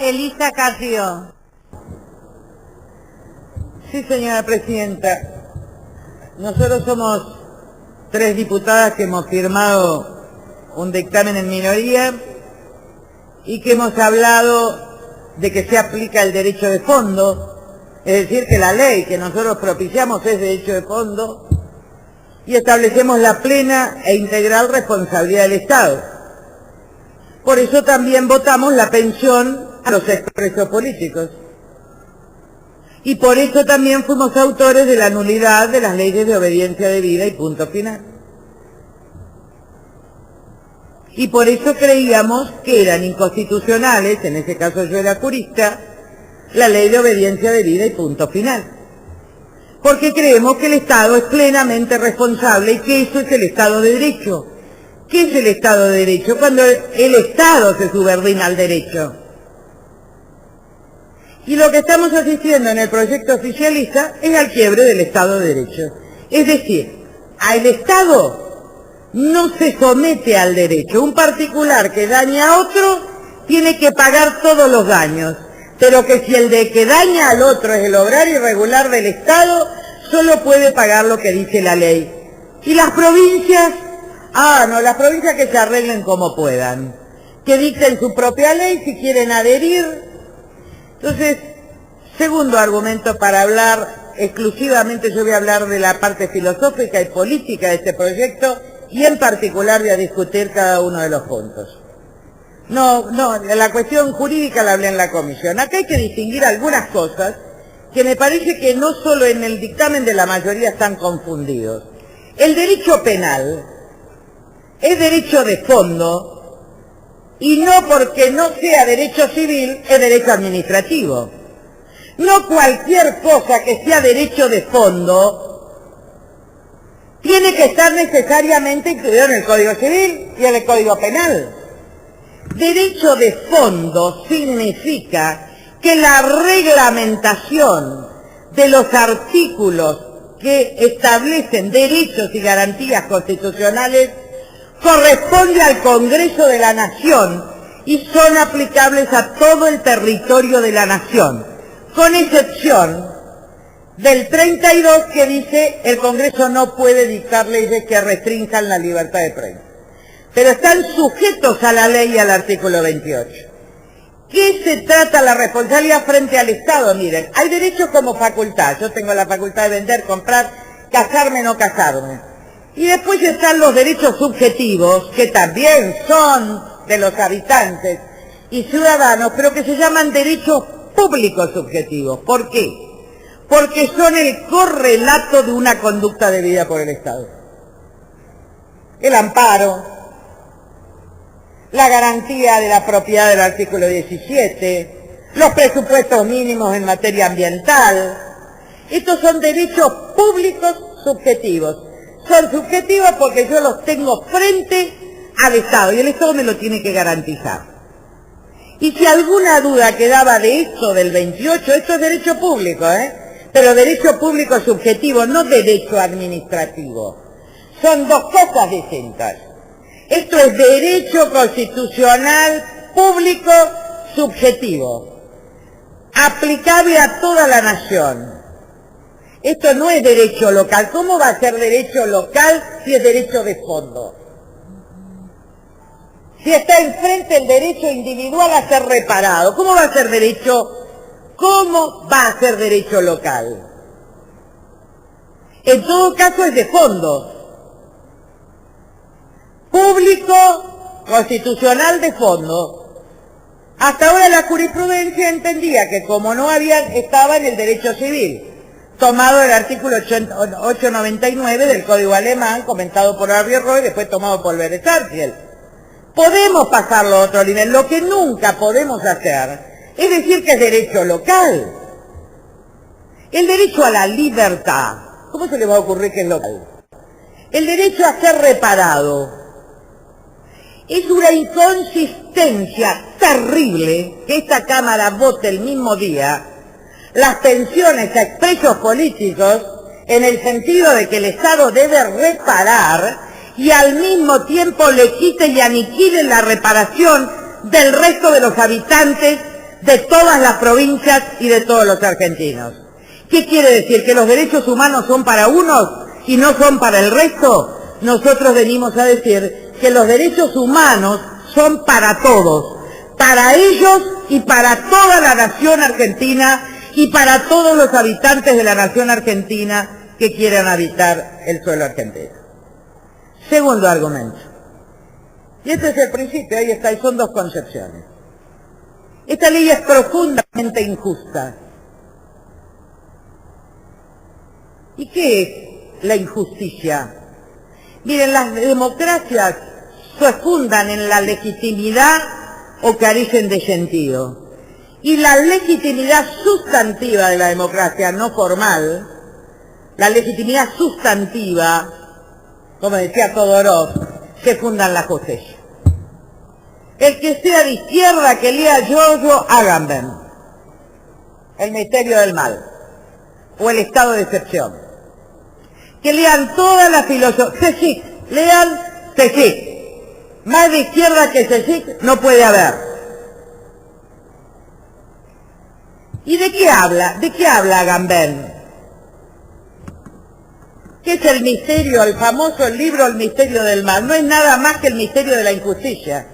Elisa Carrió. Sí, señora presidenta. Nosotros somos 3 diputadas que hemos firmado un dictamen en minoría y que hemos hablado de que se aplica el derecho de fondo, es decir, que la ley que nosotros propiciamos es derecho de fondo y establecemos la plena e integral responsabilidad del Estado. Por eso también votamos la pensión a los expresos políticos. Y por eso también fuimos autores de la nulidad de las leyes de obediencia debida y punto final. Y por eso creíamos que eran inconstitucionales, en ese caso yo era jurista, la ley de obediencia debida y punto final. Porque creemos que el Estado es plenamente responsable y que eso es el Estado de Derecho. ¿Qué es el Estado de Derecho? Cuando el Estado se subordina al derecho. Y lo que estamos asistiendo en el proyecto oficialista es al quiebre del Estado de Derecho. Es decir, el Estado no se somete al derecho. Un particular que daña a otro tiene que pagar todos los daños. Pero que si el de que daña al otro es el obrar irregular del Estado, solo puede pagar lo que dice la ley. Y las provincias, las provincias que se arreglen como puedan. Que dicten su propia ley si quieren adherir. Entonces, segundo argumento para hablar exclusivamente, yo voy a hablar de la parte filosófica y política de este proyecto y en particular voy a discutir cada uno de los puntos. No, la cuestión jurídica la hablé en la comisión. Acá hay que distinguir algunas cosas que me parece que no solo en el dictamen de la mayoría están confundidos. El derecho penal es derecho de fondo y no porque no sea derecho civil es derecho administrativo. No cualquier cosa que sea derecho de fondo tiene que estar necesariamente incluido en el Código Civil y en el Código Penal. Derecho de fondo significa que la reglamentación de los artículos que establecen derechos y garantías constitucionales corresponde al Congreso de la Nación y son aplicables a todo el territorio de la Nación, con excepción del 32 que dice el Congreso no puede dictar leyes que restrinjan la libertad de prensa. Pero están sujetos a la ley y al artículo 28. ¿Qué se trata la responsabilidad frente al Estado? Miren, hay derechos como facultad. Yo tengo la facultad de vender, comprar, casarme, no casarme. Y después están los derechos subjetivos, que también son de los habitantes y ciudadanos, pero que se llaman derechos públicos subjetivos. ¿Por qué? Porque son el correlato de una conducta debida por el Estado. El amparo, la garantía de la propiedad del artículo 17, los presupuestos mínimos en materia ambiental. Estos son derechos públicos subjetivos. Son subjetivos porque yo los tengo frente al Estado y el Estado me lo tiene que garantizar. Y si alguna duda quedaba de esto del 28, esto es derecho público, pero derecho público subjetivo, no derecho administrativo. Son dos cosas distintas. Esto es derecho constitucional público subjetivo, aplicable a toda la nación. Esto no es derecho local. ¿Cómo va a ser derecho local si es derecho de fondo? Si está enfrente el derecho individual a ser reparado, ¿cómo va a ser derecho local? En todo caso es de fondo. Público, constitucional de fondo. Hasta ahora la jurisprudencia entendía que como no estaba en el derecho civil, tomado del artículo 899 del Código Alemán, comentado por Arbierro y después tomado por Beresarfield. Podemos pasarlo a otro nivel. Lo que nunca podemos hacer es decir que es derecho local. El derecho a la libertad, ¿cómo se le va a ocurrir que es local? El derecho a ser reparado es una inconsistencia terrible que esta Cámara vote el mismo día las pensiones a expresos políticos en el sentido de que el Estado debe reparar y al mismo tiempo le quite y aniquile la reparación del resto de los habitantes de todas las provincias y de todos los argentinos. ¿Qué quiere decir? ¿Que los derechos humanos son para unos y no son para el resto? Nosotros venimos a decir que los derechos humanos son para todos, para ellos y para toda la nación argentina y para todos los habitantes de la nación argentina que quieran habitar el suelo argentino. Segundo argumento. Y este es el principio, ahí está, y son dos concepciones. Esta ley es profundamente injusta. ¿Y qué es la injusticia? Miren, las democracias se fundan en la legitimidad o carecen de sentido. Y la legitimidad sustantiva de la democracia, no formal, la legitimidad sustantiva, como decía Todorov, se funda en la justicia. El que sea de izquierda, que lea Giorgio Agamben, El misterio del mal, o El estado de excepción. Que lean toda la filosofía, Csikszentmihalyi, lean Csikszentmihalyi. Más de izquierda que Csikszentmihalyi no puede haber. ¿Y de qué habla? ¿De qué habla Agamben? ¿Qué es el misterio, el famoso libro El misterio del mal? No es nada más que el misterio de la injusticia,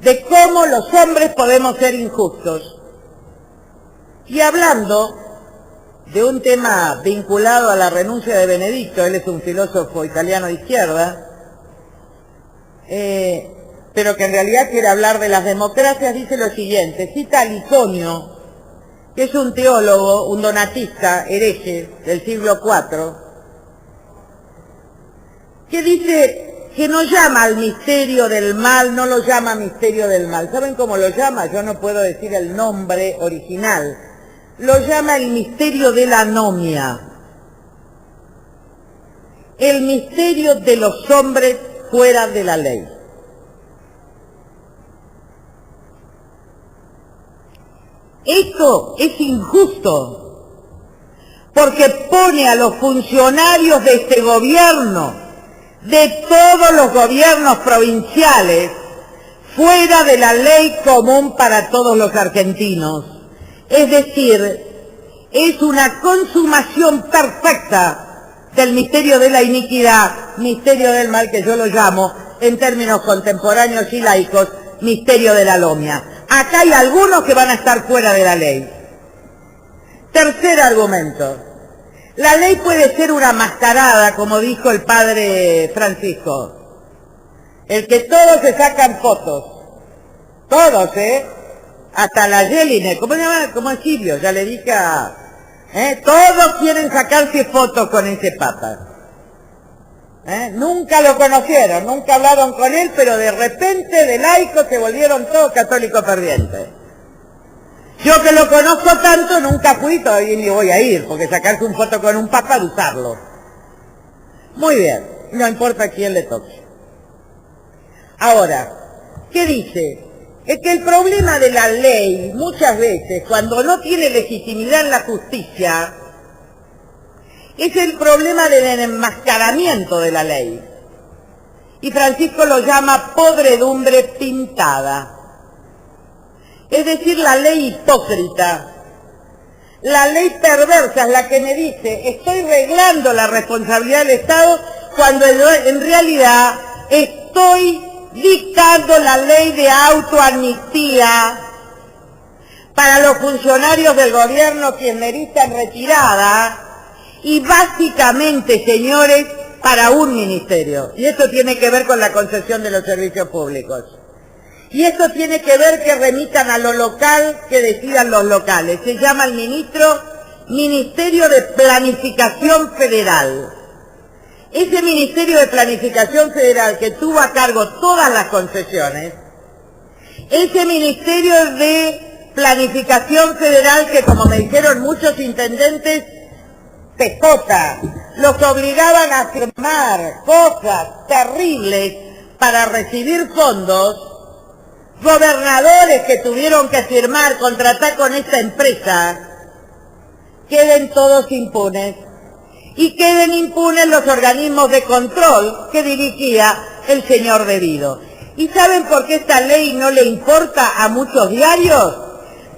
de cómo los hombres podemos ser injustos. Y hablando de un tema vinculado a la renuncia de Benedicto, él es un filósofo italiano de izquierda, pero que en realidad quiere hablar de las democracias, dice lo siguiente, cita a Liconio, que es un teólogo, un donatista, hereje del siglo IV, que dice que no llama al misterio del mal, no lo llama misterio del mal. ¿Saben cómo lo llama? Yo no puedo decir el nombre original. Lo llama el misterio de la anomia. El misterio de los hombres fuera de la ley. Esto es injusto, porque pone a los funcionarios de este gobierno, de todos los gobiernos provinciales, fuera de la ley común para todos los argentinos. Es decir, es una consumación perfecta del misterio de la iniquidad, misterio del mal, que yo lo llamo, en términos contemporáneos y laicos, misterio de la lomia. Acá hay algunos que van a estar fuera de la ley. Tercer argumento. La ley puede ser una mascarada, como dijo el padre Francisco. El que todos se sacan fotos. Todos, hasta la Yelines, ¿cómo se llama? Como es Silvio, ya le dije todos quieren sacarse fotos con ese papa. Nunca lo conocieron, nunca hablaron con él, pero de repente de laicos se volvieron todos católicos fervientes. Yo que lo conozco tanto, nunca fui, todavía ni voy a ir, porque sacarse un foto con un papa de usarlo. Muy bien, no importa quién le toque. Ahora, ¿qué dice? Es que el problema de la ley, muchas veces, cuando no tiene legitimidad en la justicia, es el problema del enmascaramiento de la ley. Y Francisco lo llama podredumbre pintada. Es decir, la ley hipócrita. La ley perversa es la que me dice, estoy reglando la responsabilidad del Estado, cuando en realidad estoy dictando la ley de autoamnistía para los funcionarios del gobierno kirchnerista en retirada, y básicamente, señores, para un ministerio. Y esto tiene que ver con la concesión de los servicios públicos. Y esto tiene que ver que remitan a lo local, que decidan los locales. Se llama el Ministerio de Planificación Federal. Ese Ministerio de Planificación Federal, que tuvo a cargo todas las concesiones, ese Ministerio de Planificación Federal que, como me dijeron muchos intendentes, PJ, los obligaban a firmar cosas terribles para recibir fondos, gobernadores que tuvieron que firmar, contratar con esta empresa, queden todos impunes. Y queden impunes los organismos de control que dirigía el señor Devido. ¿Y saben por qué esta ley no le importa a muchos diarios?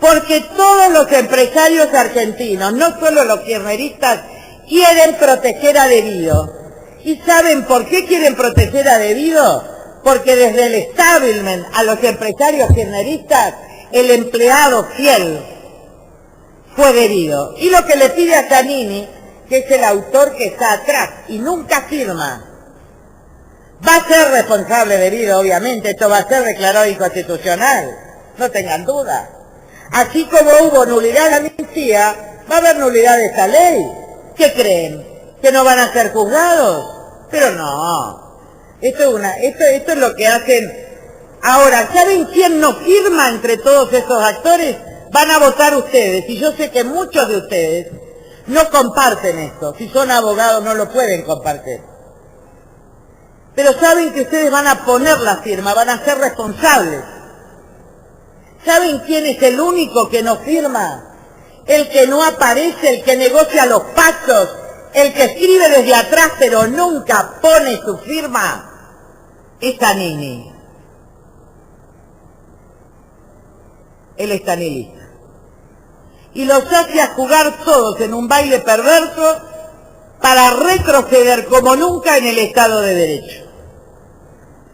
Porque todos los empresarios argentinos, no solo los kirchneristas, quieren proteger a Debido. ¿Y saben por qué quieren proteger a Debido? Porque desde el establishment a los empresarios kirchneristas, el empleado fiel fue Debido. Y lo que le pide a Zanini, que es el autor que está atrás y nunca firma, va a ser responsable Debido, obviamente, esto va a ser declarado inconstitucional, no tengan duda. Así como hubo nulidad de la amnistía, va a haber nulidad de esta ley. ¿Qué creen? ¿Que no van a ser juzgados? Pero no. Esto es lo que hacen. Ahora, ¿saben quién no firma entre todos esos actores? Van a votar ustedes, y yo sé que muchos de ustedes no comparten esto. Si son abogados no lo pueden compartir. Pero saben que ustedes van a poner la firma, van a ser responsables. ¿Saben quién es el único que no firma? El que no aparece, el que negocia los pactos, el que escribe desde atrás pero nunca pone su firma. Es Zanini. Él es zanilista. Y los hace a jugar todos en un baile perverso para retroceder como nunca en el Estado de Derecho.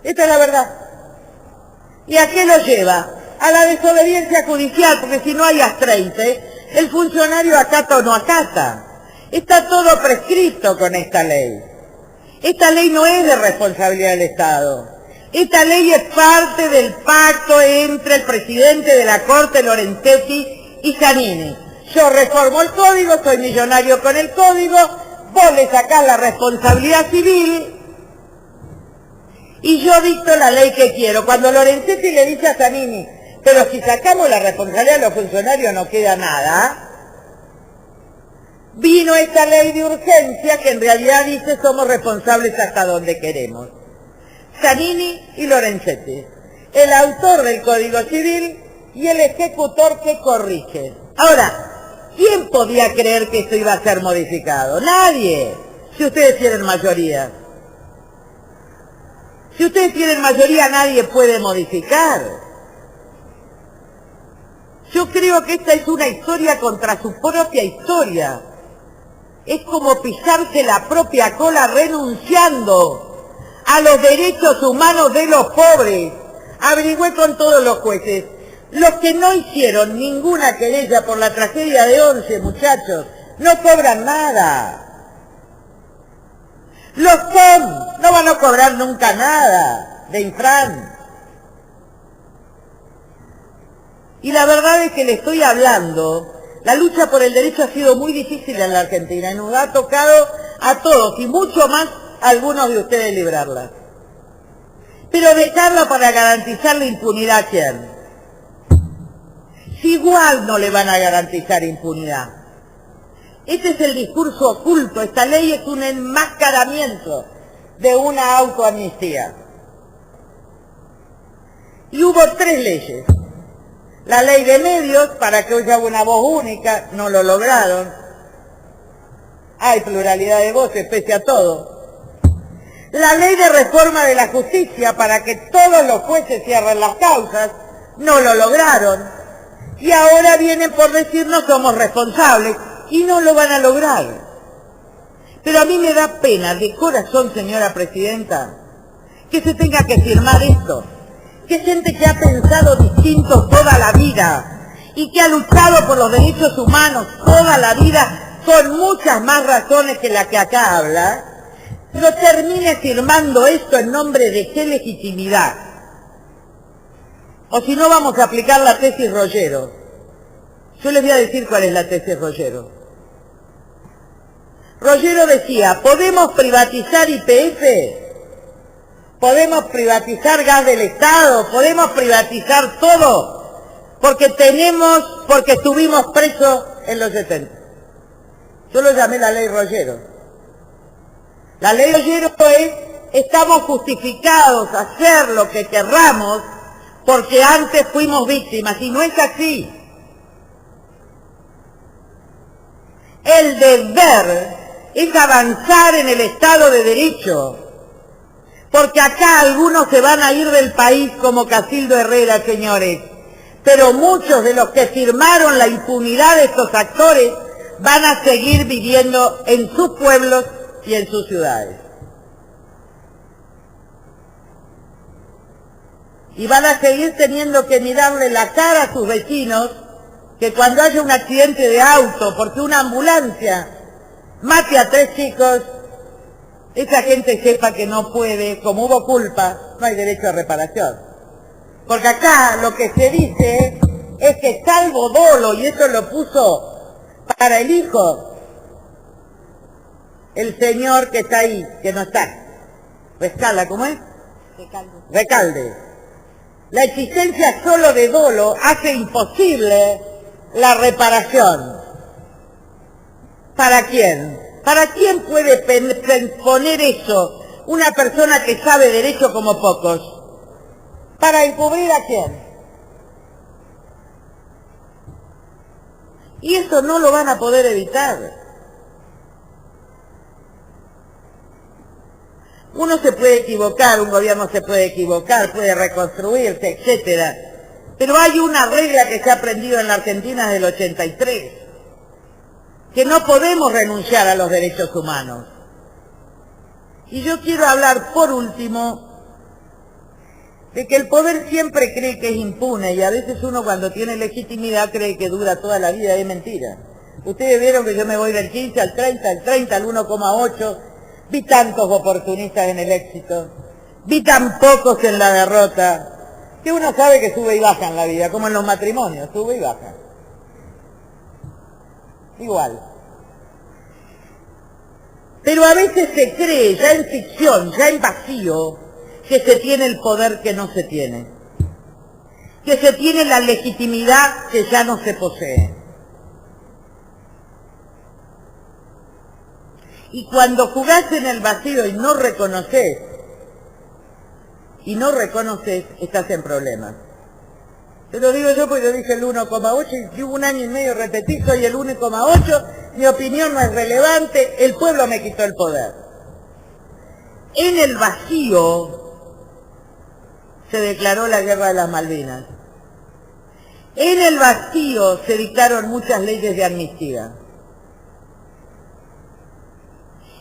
Esta es la verdad. ¿Y a qué lo lleva? A la desobediencia judicial, porque si no hay astreinte, el funcionario acata o no acata. Está todo prescrito con esta ley. Esta ley no es de responsabilidad del Estado. Esta ley es parte del pacto entre el presidente de la Corte, Lorenzetti, y Zanini. Yo reformo el código, soy millonario con el código, vos le sacás la responsabilidad civil y yo dicto la ley que quiero. Cuando Lorenzetti le dice a Zanini, pero si sacamos la responsabilidad de los funcionarios no queda nada, vino esta ley de urgencia que en realidad dice somos responsables hasta donde queremos. Zanini y Lorenzetti, el autor del Código Civil y el ejecutor que corrige. Ahora, ¿quién podía creer que esto iba a ser modificado? Nadie, si ustedes tienen mayoría. Si ustedes tienen mayoría, nadie puede modificar. Yo creo que esta es una historia contra su propia historia. Es como pisarse la propia cola renunciando a los derechos humanos de los pobres. Averigüé con todos los jueces. Los que no hicieron ninguna querella por la tragedia de Once, muchachos, no cobran nada. Los POM no van a cobrar nunca nada de Infran. Y la verdad es que le estoy hablando, la lucha por el derecho ha sido muy difícil en la Argentina y nos ha tocado a todos y mucho más a algunos de ustedes librarla. Pero dejarla para garantizar la impunidad, ¿a quién? Si igual no le van a garantizar impunidad. Este es el discurso oculto, esta ley es un enmascaramiento de una autoamnistía. Y hubo 3 leyes. La ley de medios, para que haya una voz única, no lo lograron. Hay pluralidad de voces, pese a todo. La ley de reforma de la justicia, para que todos los jueces cierren las causas, no lo lograron. Y ahora vienen por decirnos somos responsables, y no lo van a lograr. Pero a mí me da pena, de corazón, señora presidenta, que se tenga que firmar esto. Que gente que ha pensado distinto toda la vida y que ha luchado por los derechos humanos toda la vida con muchas más razones que la que acá habla, lo termine firmando esto en nombre de qué legitimidad. O si no, vamos a aplicar la tesis Rollero. Yo les voy a decir cuál es la tesis Rollero. Rollero decía, podemos privatizar YPF, podemos privatizar gas del Estado, podemos privatizar todo, porque estuvimos presos en los 70. Yo lo llamé la ley Rollero. La ley Rollero es, estamos justificados a hacer lo que querramos, porque antes fuimos víctimas, y no es así. El deber es avanzar en el Estado de Derecho, porque acá algunos se van a ir del país como Casildo Herrera, señores, pero muchos de los que firmaron la impunidad de estos actores van a seguir viviendo en sus pueblos y en sus ciudades. Y van a seguir teniendo que mirarle la cara a sus vecinos que cuando haya un accidente de auto, porque una ambulancia mate a 3 chicos, esa gente sepa que no puede, como hubo culpa, no hay derecho a reparación. Porque acá lo que se dice es que salvo dolo, y eso lo puso para el hijo, el señor que está ahí, que no está, Rescala, ¿cómo es? Recalde. La existencia solo de dolo hace imposible la reparación. ¿Para quién? ¿Para quién puede poner eso una persona que sabe derecho como pocos? ¿Para encubrir a quién? Y eso no lo van a poder evitar. Uno se puede equivocar, un gobierno se puede equivocar, puede reconstruirse, etcétera. Pero hay una regla que se ha aprendido en la Argentina desde el 83, que no podemos renunciar a los derechos humanos. Y yo quiero hablar, por último, de que el poder siempre cree que es impune, y a veces uno cuando tiene legitimidad cree que dura toda la vida, y es mentira. Ustedes vieron que yo me voy del 15 al 30, al 30 al 1,8, vi tantos oportunistas en el éxito, vi tan pocos en la derrota, que uno sabe que sube y baja en la vida, como en los matrimonios, sube y baja. Igual. Pero a veces se cree, ya en ficción, ya en vacío, que se tiene el poder que no se tiene, que se tiene la legitimidad que ya no se posee. Y cuando jugás en el vacío y no reconoces, estás en problemas. Te lo digo yo porque yo dije el 1,8 y hubo un año y medio repetí, soy el 1,8, mi opinión no es relevante, el pueblo me quitó el poder. En el vacío se declaró la guerra de las Malvinas. En el vacío se dictaron muchas leyes de amnistía.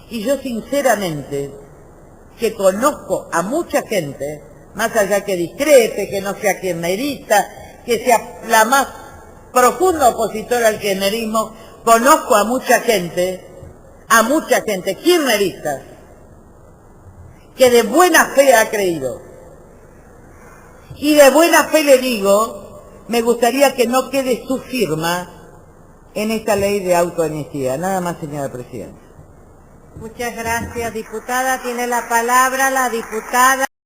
Y yo sinceramente, que conozco a mucha gente, más allá que discrepe, que no sea kirchnerista, que sea la más profunda opositora al kirchnerismo, conozco a mucha gente, kirchneristas, que de buena fe ha creído. Y de buena fe le digo, me gustaría que no quede su firma en esta ley de autoamnistía. Nada más, señora Presidenta. Muchas gracias, diputada. Tiene la palabra la diputada.